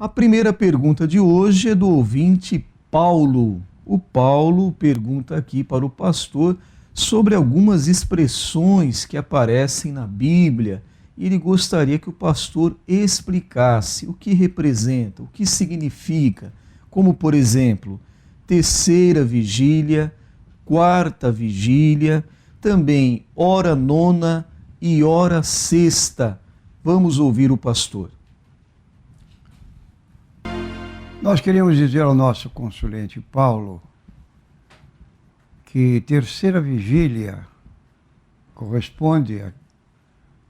A primeira pergunta de hoje é do ouvinte Paulo. O Paulo pergunta aqui para o pastor sobre algumas expressões que aparecem na Bíblia e ele gostaria que o pastor explicasse o que representa, o que significa, como por exemplo, terceira vigília, quarta vigília, também hora nona e hora sexta. Vamos ouvir o pastor. Nós queremos dizer ao nosso consulente Paulo que terceira vigília corresponde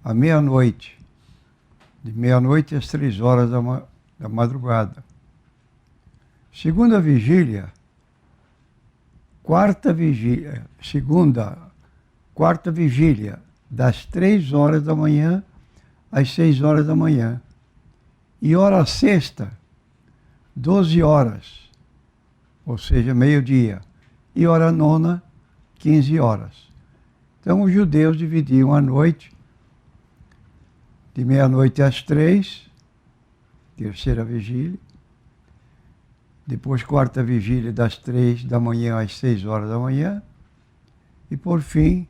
à meia-noite, de meia-noite às 3 horas da madrugada. Segunda vigília, quarta vigília, quarta vigília, das 3 horas da manhã às 6 horas da manhã. E hora sexta, 12 horas, ou seja, meio-dia. E hora nona, 15 horas. Então os judeus dividiam a noite de meia-noite às 3, terceira vigília. Depois quarta vigília das 3 da manhã às 6 horas da manhã. E por fim,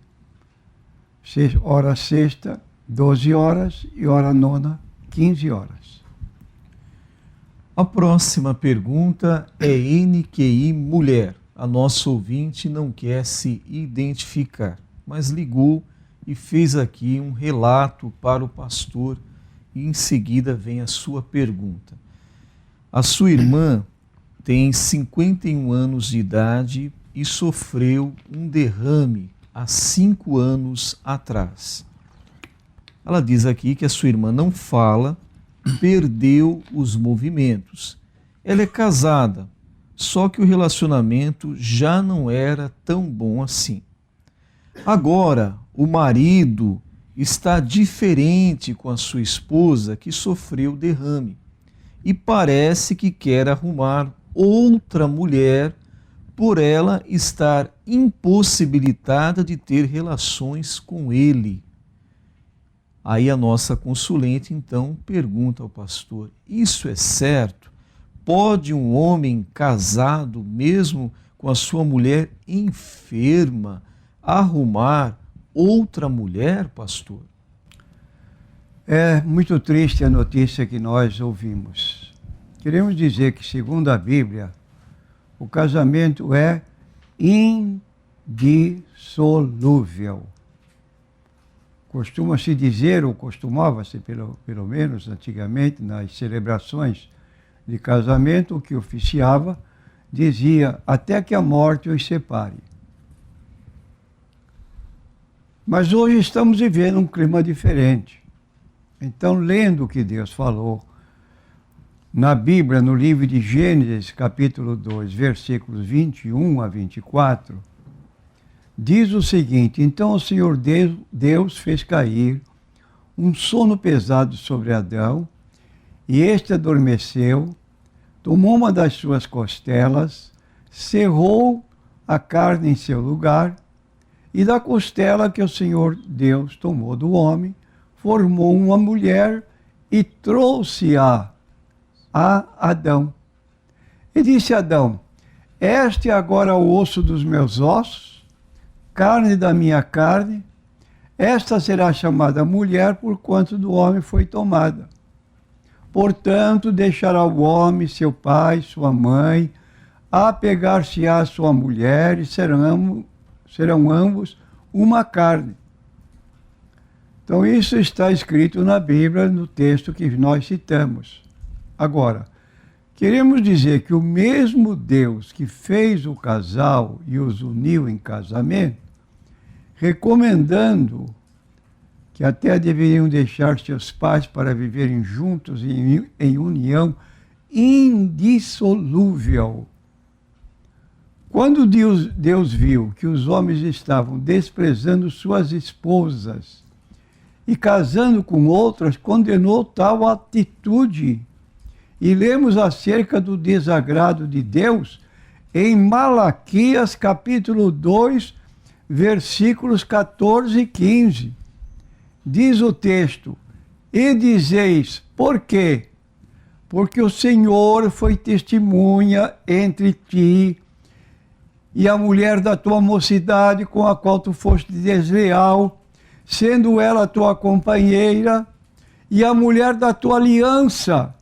hora sexta, 12 horas e hora nona, 15 horas. A próxima pergunta é NQI Mulher. A nossa ouvinte não quer se identificar, mas ligou e fez aqui um relato para o pastor e em seguida vem a sua pergunta. A sua irmã tem 51 anos de idade e sofreu um derrame há 5 anos atrás. Ela diz aqui que a sua irmã não fala, perdeu os movimentos. Ela é casada, só que o relacionamento já não era tão bom assim. Agora, o marido está diferente com a sua esposa que sofreu derrame e parece que quer arrumar outra mulher por ela estar impossibilitada de ter relações com ele. Aí a nossa consulente então pergunta ao pastor: isso é certo? Pode um homem casado, mesmo com a sua mulher enferma, arrumar outra mulher, pastor? É muito triste a notícia que nós ouvimos. Queremos dizer que, segundo a Bíblia, o casamento é indissolúvel. Costuma-se dizer, ou costumava-se pelo menos antigamente, nas celebrações de casamento, o que oficiava, dizia, até que a morte os separe. Mas hoje estamos vivendo um clima diferente. Então, lendo o que Deus falou na Bíblia, no livro de Gênesis, capítulo 2, versículos 21 a 24, diz o seguinte: então o Senhor Deus fez cair um sono pesado sobre Adão, e este adormeceu, tomou uma das suas costelas, cerrou a carne em seu lugar, e da costela que o Senhor Deus tomou do homem, formou uma mulher e trouxe-a a Adão. E disse Adão: este é agora o osso dos meus ossos, carne da minha carne, esta será chamada mulher, porquanto do homem foi tomada. Portanto, deixará o homem, seu pai, sua mãe, apegar-se-á a sua mulher, e serão ambos uma carne. Então, isso está escrito na Bíblia, no texto que nós citamos. Agora, queremos dizer que o mesmo Deus que fez o casal e os uniu em casamento, recomendando que até deveriam deixar seus pais para viverem juntos em união indissolúvel. Quando Deus viu que os homens estavam desprezando suas esposas e casando com outras, condenou tal atitude. E lemos acerca do desagrado de Deus em Malaquias capítulo 2, versículos 14 e 15. Diz o texto: e dizeis, por quê? porque o Senhor foi testemunha entre ti e a mulher da tua mocidade, com a qual tu foste desleal, sendo ela tua companheira e a mulher da tua aliança.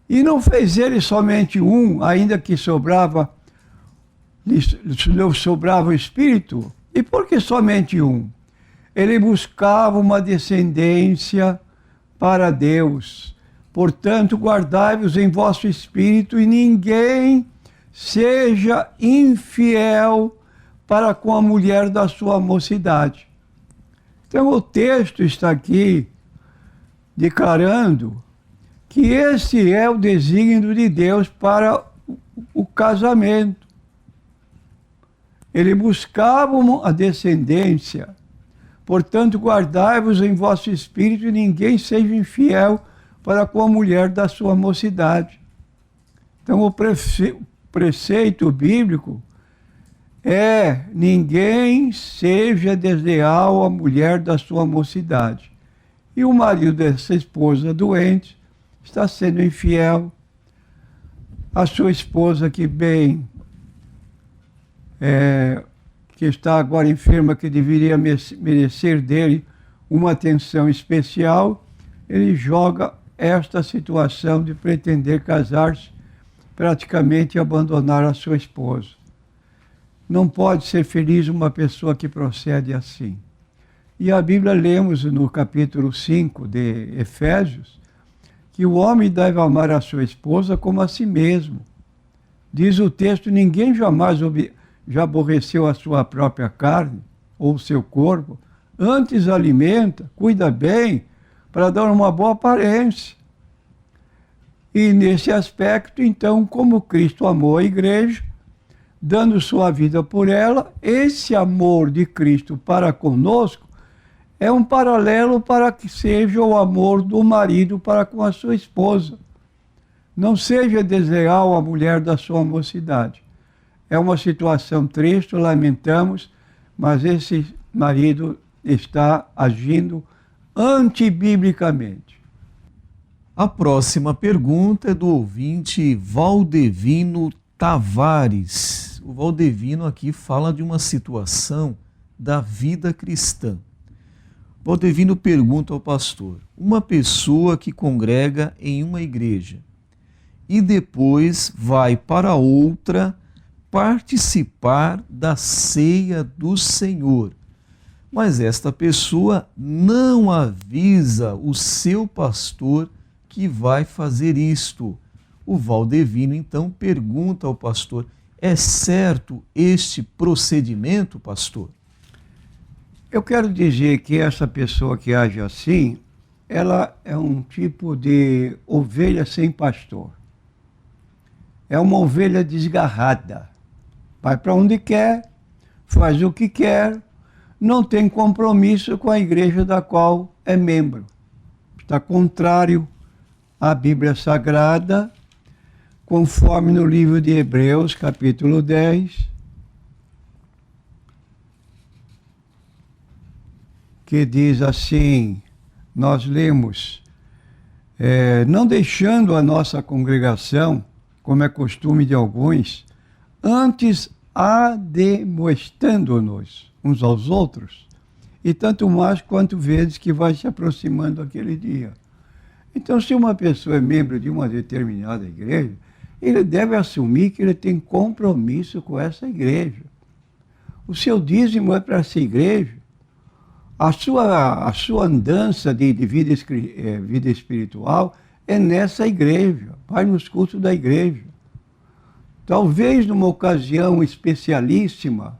E não fez ele somente um, ainda que lhe sobrava o espírito. E por que somente um? Ele buscava uma descendência para Deus. Portanto, guardai-vos em vosso espírito e ninguém seja infiel para com a mulher da sua mocidade. Então o texto está aqui declarando que esse é o desígnio de Deus para o casamento. Ele buscava a descendência. Portanto, guardai-vos em vosso espírito e ninguém seja infiel para com a mulher da sua mocidade. Então o preceito bíblico é: ninguém seja desleal à mulher da sua mocidade. E o marido dessa esposa doente está sendo infiel à sua esposa que está agora enferma, que deveria merecer dele uma atenção especial. Ele joga esta situação de pretender casar-se, praticamente abandonar a sua esposa. Não pode ser feliz uma pessoa que procede assim. E a Bíblia lemos no capítulo 5 de Efésios que o homem deve amar a sua esposa como a si mesmo. Diz o texto: ninguém jamais já aborreceu a sua própria carne ou o seu corpo, antes alimenta, cuida bem, para dar uma boa aparência. E nesse aspecto, então, como Cristo amou a igreja, dando sua vida por ela, esse amor de Cristo para conosco é um paralelo para que seja o amor do marido para com a sua esposa. Não seja desleal à mulher da sua mocidade. É uma situação triste, lamentamos, mas esse marido está agindo antibiblicamente. A próxima pergunta é do ouvinte Valdevino Tavares. O Valdevino aqui fala de uma situação da vida cristã. Valdevino pergunta ao pastor: uma pessoa que congrega em uma igreja e depois vai para outra participar da ceia do Senhor, mas esta pessoa não avisa o seu pastor que vai fazer isto. O Valdevino então pergunta ao pastor: é certo este procedimento, pastor? Eu quero dizer que essa pessoa que age assim, ela é um tipo de ovelha sem pastor. É uma ovelha desgarrada. Vai para onde quer, faz o que quer, não tem compromisso com a igreja da qual é membro. Está contrário à Bíblia Sagrada, conforme no livro de Hebreus, capítulo 10, que diz assim, nós lemos: não deixando a nossa congregação, como é costume de alguns, antes admoestando-nos uns aos outros, e tanto mais quanto vezes que vai se aproximando aquele dia. Então, se uma pessoa é membro de uma determinada igreja, ele deve assumir que ele tem compromisso com essa igreja. O seu dízimo é para essa igreja. A sua andança de vida espiritual é nessa igreja, vai nos cultos da igreja. Talvez numa ocasião especialíssima,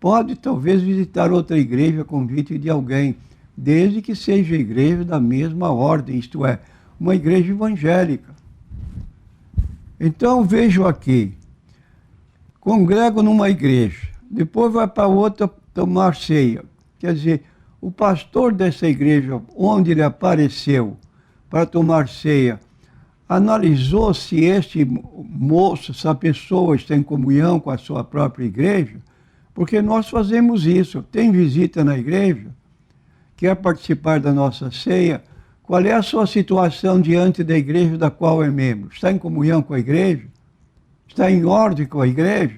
pode talvez visitar outra igreja a convite de alguém, desde que seja igreja da mesma ordem, isto é, uma igreja evangélica. Então vejo aqui, congrego numa igreja, depois vai para outra tomar ceia. Quer dizer, o pastor dessa igreja, onde ele apareceu para tomar ceia, analisou se este moço, essa pessoa está em comunhão com a sua própria igreja, porque nós fazemos isso. Tem visita na igreja, quer participar da nossa ceia, Qual é a sua situação diante da igreja da qual é membro? Está em comunhão com a igreja? Está em ordem com a igreja?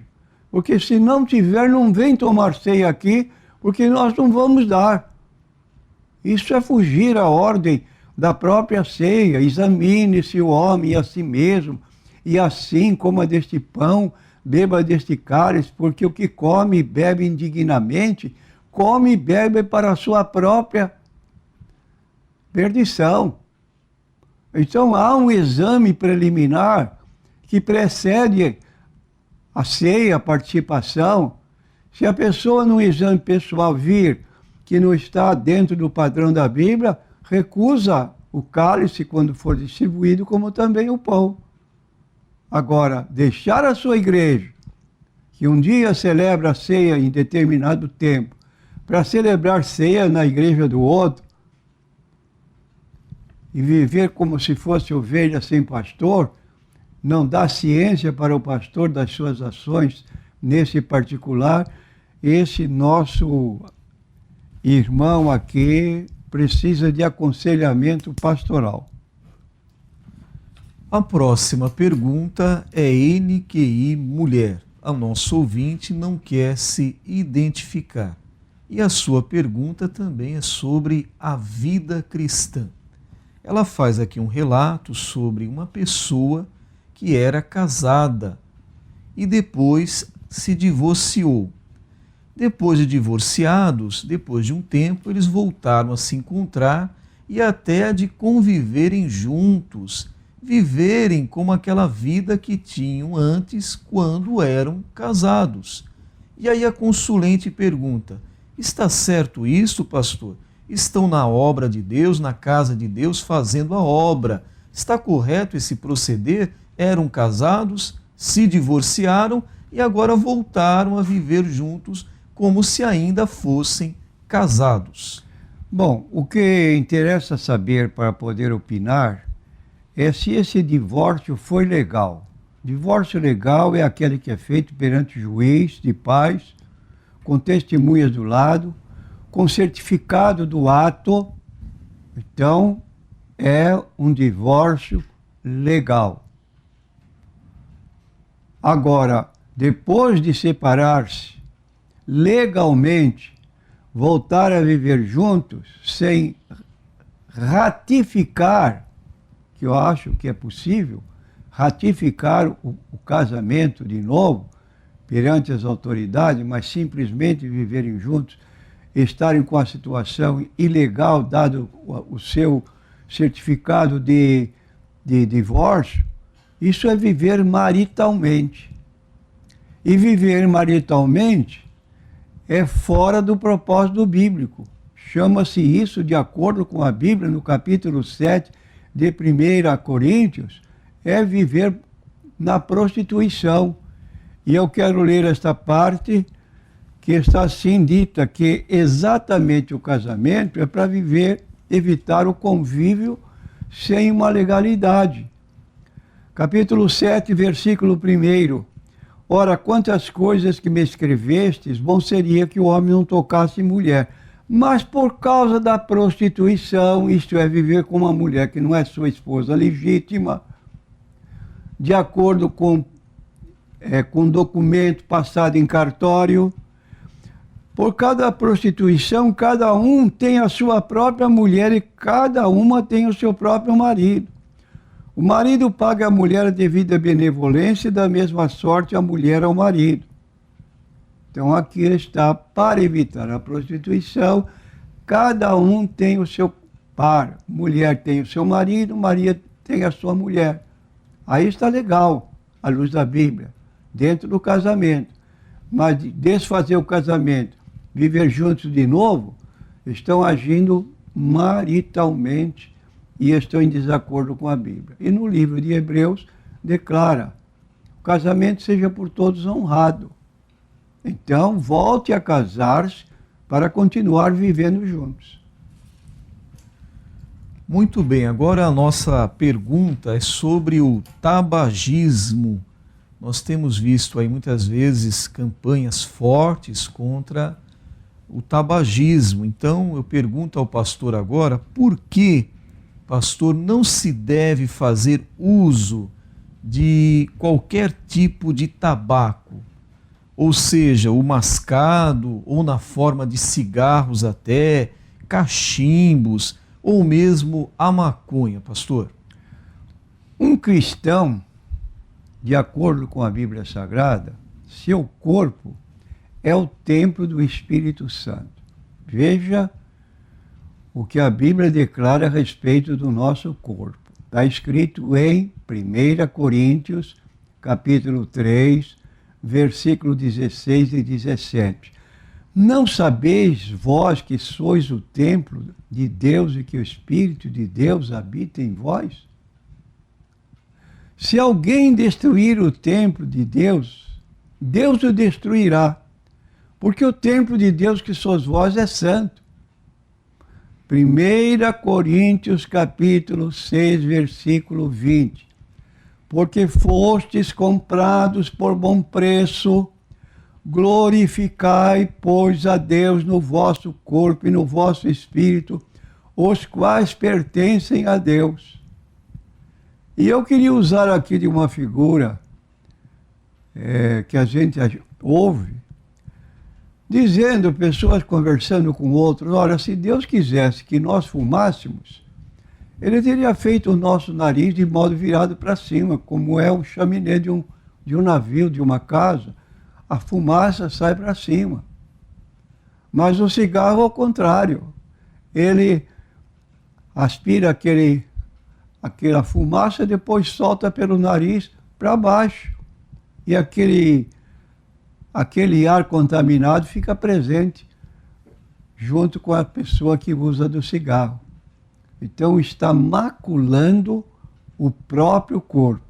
Porque se não tiver, não vem tomar ceia aqui, porque nós não vamos dar. Isso é fugir à ordem da própria ceia. Examine-se o homem a si mesmo, e assim coma deste pão, beba deste cálice, porque o que come e bebe indignamente, come e bebe para a sua própria perdição. Então há um exame preliminar que precede a ceia, a participação. Se a pessoa no exame pessoal vir que não está dentro do padrão da Bíblia, recusa o cálice quando for distribuído, como também o pão. Agora, deixar a sua igreja, que um dia celebra a ceia em determinado tempo, para celebrar ceia na igreja do outro, e viver como se fosse ovelha sem pastor, não dá ciência para o pastor das suas ações nesse particular. Esse nosso irmão aqui precisa de aconselhamento pastoral. A próxima pergunta é NQI Mulher. A nossa ouvinte não quer se identificar. E a sua pergunta também é sobre a vida cristã. Ela faz aqui um relato sobre uma pessoa que era casada e depois se divorciou. Depois de divorciados, depois de um tempo, eles voltaram a se encontrar e até de conviverem juntos, viverem como aquela vida que tinham antes quando eram casados. E aí a consulente pergunta: está certo isso, pastor? Estão na obra de Deus, na casa de Deus, fazendo a obra. Está correto esse proceder? Eram casados, se divorciaram e agora voltaram a viver juntos como se ainda fossem casados. Bom, o que interessa saber para poder opinar é se esse divórcio foi legal. Divórcio legal é aquele que é feito perante o juiz de paz, com testemunhas do lado, com certificado do ato. Então, é um divórcio legal. Agora, depois de separar-se, legalmente, voltar a viver juntos, sem ratificar, que eu acho que é possível, ratificar o casamento de novo, perante as autoridades, mas simplesmente viverem juntos, estarem com a situação ilegal, dado o seu certificado de divórcio, isso é viver maritalmente. E viver maritalmente é fora do propósito bíblico. Chama-se isso, de acordo com a Bíblia, no capítulo 7 de 1 Coríntios, é viver na prostituição. E eu quero ler esta parte que está assim dita, que exatamente o casamento é para viver, evitar o convívio sem uma legalidade. Capítulo 7, versículo 1. Ora, quantas coisas que me escrevestes, bom seria que o homem não tocasse em mulher. Mas por causa da prostituição, isto é, viver com uma mulher que não é sua esposa legítima, de acordo com documento passado em cartório, por causa da prostituição, cada um tem a sua própria mulher e cada uma tem o seu próprio marido. O marido paga à mulher a devida benevolência e da mesma sorte a mulher ao marido. Então aqui está, para evitar a prostituição, cada um tem o seu par. Mulher tem o seu marido tem a sua mulher. Aí está legal, à luz da Bíblia, dentro do casamento. Mas desfazer o casamento, viver juntos de novo, estão agindo maritalmente e estão em desacordo com a Bíblia. E no livro de Hebreus declara: o casamento seja por todos honrado. Então, volte a casar-se para continuar vivendo juntos. Muito bem, agora a nossa pergunta é sobre o tabagismo. Nós temos visto aí muitas vezes campanhas fortes contra o tabagismo. Então eu pergunto ao pastor agora, por que pastor, não se deve fazer uso de qualquer tipo de tabaco, ou seja, o mascado, ou na forma de cigarros até, cachimbos, ou mesmo a maconha, pastor? Um cristão, de acordo com a Bíblia Sagrada, seu corpo é o templo do Espírito Santo. Veja o que a Bíblia declara a respeito do nosso corpo. Está escrito em 1 Coríntios, capítulo 3, versículo 16 e 17. Não sabeis vós que sois o templo de Deus e que o Espírito de Deus habita em vós? Se alguém destruir o templo de Deus, Deus o destruirá, porque o templo de Deus que sois vós é santo. 1 Coríntios capítulo 6, versículo 20. Porque fostes comprados por bom preço, glorificai, pois, a Deus no vosso corpo e no vosso espírito, os quais pertencem a Deus. E eu queria usar aqui de uma figura que a gente ouve, dizendo, pessoas conversando com outros, olha, se Deus quisesse que nós fumássemos, Ele teria feito o nosso nariz de modo virado para cima, como é o chaminé de um navio, de uma casa, a fumaça sai para cima. Mas o cigarro, ao contrário, ele aspira aquela fumaça, depois solta pelo nariz para baixo. E aquele ar contaminado fica presente junto com a pessoa que usa do cigarro. Então está maculando o próprio corpo.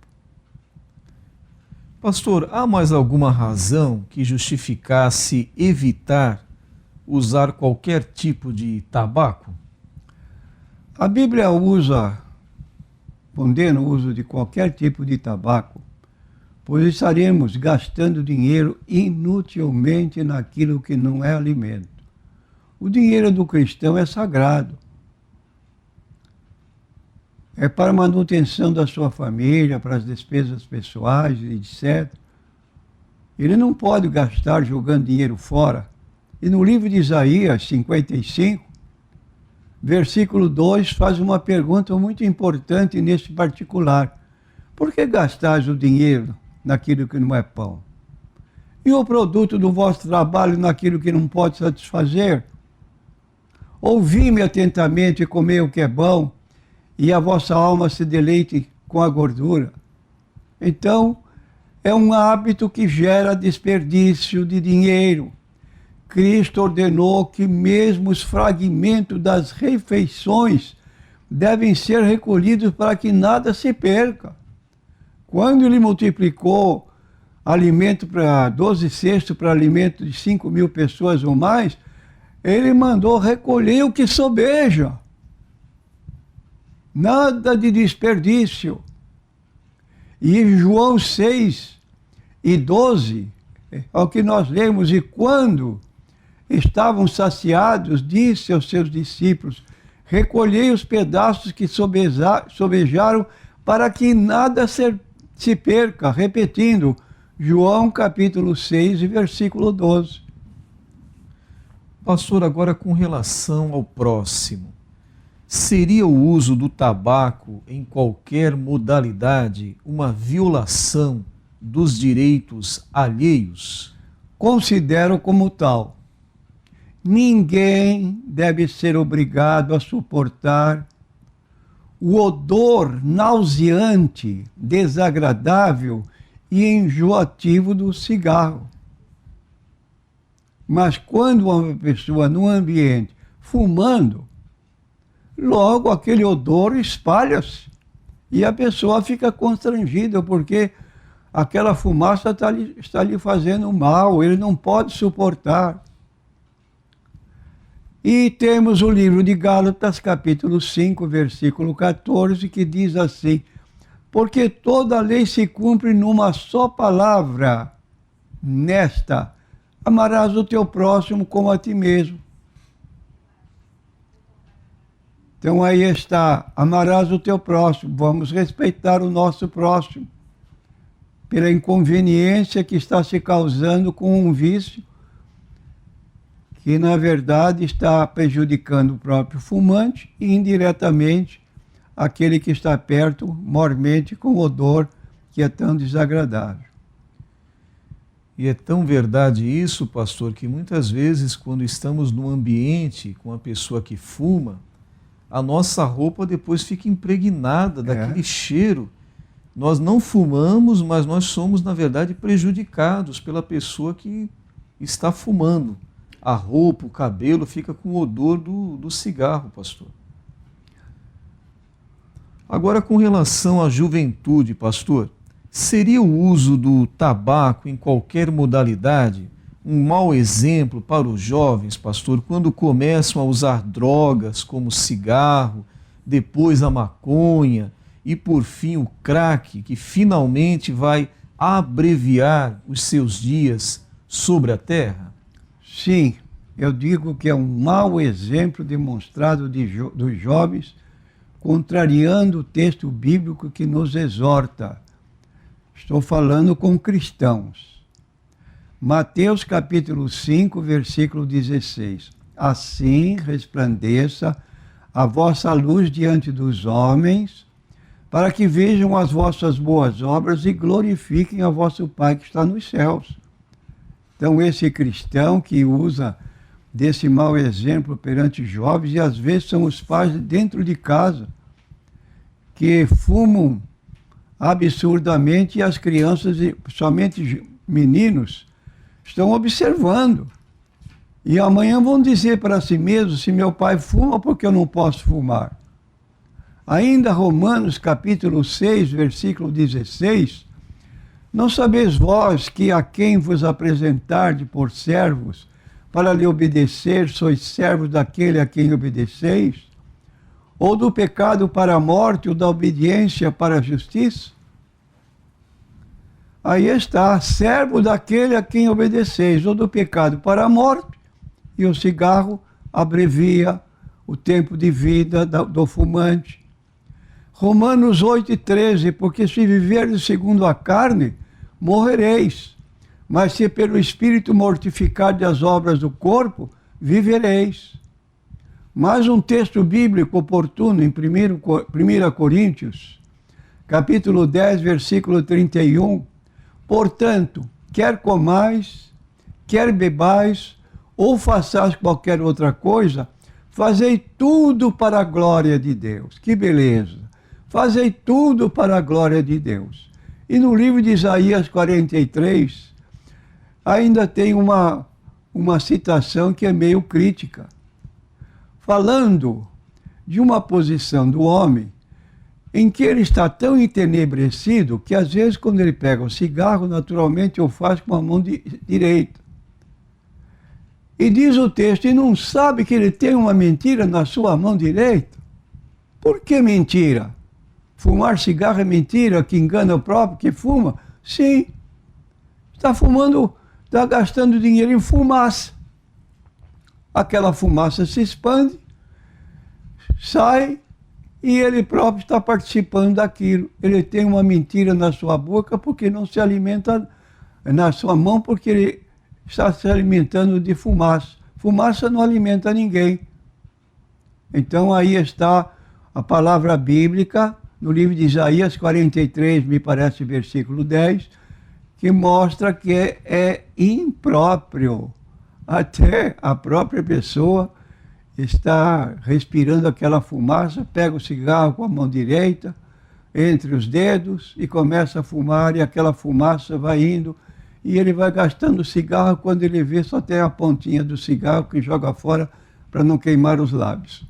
Pastor, há mais alguma razão que justificasse evitar usar qualquer tipo de tabaco? A Bíblia condena o uso de qualquer tipo de tabaco, pois estaremos gastando dinheiro inutilmente naquilo que não é alimento. O dinheiro do cristão é sagrado. É para a manutenção da sua família, para as despesas pessoais, etc. Ele não pode gastar jogando dinheiro fora. E no livro de Isaías 55, versículo 2, faz uma pergunta muito importante nesse particular. Por que gastais o dinheiro naquilo que não é pão? E o produto do vosso trabalho naquilo que não pode satisfazer? Ouvi-me atentamente e comei o que é bom, e a vossa alma se deleite com a gordura. Então, é um hábito que gera desperdício de dinheiro. Cristo ordenou que mesmo os fragmentos das refeições devem ser recolhidos para que nada se perca. Quando ele multiplicou alimento para 12 cestos para alimento de 5.000 pessoas ou mais, ele mandou recolher o que sobeja. Nada de desperdício. E em João 6 e 12, é o que nós lemos, e quando estavam saciados, disse aos seus discípulos, recolhei os pedaços que sobejaram para que nada se perca. Repetindo, João capítulo 6 e versículo 12. Pastor, agora com relação ao próximo, seria o uso do tabaco em qualquer modalidade uma violação dos direitos alheios? Considero como tal. Ninguém deve ser obrigado a suportar o odor nauseante, desagradável e enjoativo do cigarro. Mas quando uma pessoa num ambiente fumando, logo aquele odor espalha-se e a pessoa fica constrangida porque aquela fumaça está lhe fazendo mal, ele não pode suportar. E temos o livro de Gálatas, capítulo 5, versículo 14, que diz assim, porque toda a lei se cumpre numa só palavra, nesta, amarás o teu próximo como a ti mesmo. Então aí está, amarás o teu próximo, vamos respeitar o nosso próximo, pela inconveniência que está se causando com um vício, que na verdade está prejudicando o próprio fumante e indiretamente aquele que está perto, mormente com odor que é tão desagradável. E é tão verdade isso, pastor, que muitas vezes quando estamos num ambiente com uma pessoa que fuma, a nossa roupa depois fica impregnada daquele cheiro. Nós não fumamos, mas nós somos, na verdade, prejudicados pela pessoa que está fumando. A roupa, o cabelo fica com o odor do cigarro, pastor. Agora, com relação à juventude, pastor, seria o uso do tabaco em qualquer modalidade um mau exemplo para os jovens, pastor, quando começam a usar drogas como cigarro, depois a maconha e, por fim, o crack, que finalmente vai abreviar os seus dias sobre a terra? Sim, eu digo que é um mau exemplo demonstrado dos jovens, contrariando o texto bíblico que nos exorta. Estou falando com cristãos. Mateus capítulo 5, versículo 16. Assim resplandeça a vossa luz diante dos homens, para que vejam as vossas boas obras e glorifiquem a vosso Pai que está nos céus. Então esse cristão que usa desse mau exemplo perante jovens, e às vezes são os pais dentro de casa, que fumam absurdamente e as crianças, somente meninos, estão observando. E amanhã vão dizer para si mesmos, se meu pai fuma, por que eu não posso fumar? Ainda Romanos capítulo 6, versículo 16, não sabeis vós que a quem vos apresentarde por servos, para lhe obedecer, sois servos daquele a quem obedeceis? Ou do pecado para a morte, ou da obediência para a justiça? Aí está, servo daquele a quem obedeceis, ou do pecado para a morte, e o cigarro abrevia o tempo de vida do fumante. Romanos 8:13, porque se viverdes segundo a carne, morrereis, mas se pelo Espírito mortificardes as obras do corpo, vivereis. Mais um texto bíblico oportuno em 1 Coríntios, capítulo 10, versículo 31, portanto, quer comais, quer bebais, ou façais qualquer outra coisa, fazei tudo para a glória de Deus. Que beleza! Fazei tudo para a glória de Deus. E no livro de Isaías 43, ainda tem uma citação que é meio crítica, falando de uma posição do homem em que ele está tão entenebrecido que às vezes quando ele pega o cigarro, naturalmente o faz com a mão direita. E diz o texto, e não sabe que ele tem uma mentira na sua mão direita? Por que mentira? Fumar cigarro é mentira, que engana o próprio que fuma? Sim. Está fumando, está gastando dinheiro em fumaça. Aquela fumaça se expande, sai, e ele próprio está participando daquilo. Ele tem uma mentira na sua boca porque não se alimenta, na sua mão porque ele está se alimentando de fumaça. Fumaça não alimenta ninguém. Então aí está a palavra bíblica, no livro de Isaías 43, me parece, versículo 10, que mostra que é impróprio. Até a própria pessoa está respirando aquela fumaça, pega o cigarro com a mão direita, entre os dedos, e começa a fumar, e aquela fumaça vai indo, e ele vai gastando o cigarro, quando ele vê só tem a pontinha do cigarro que joga fora para não queimar os lábios.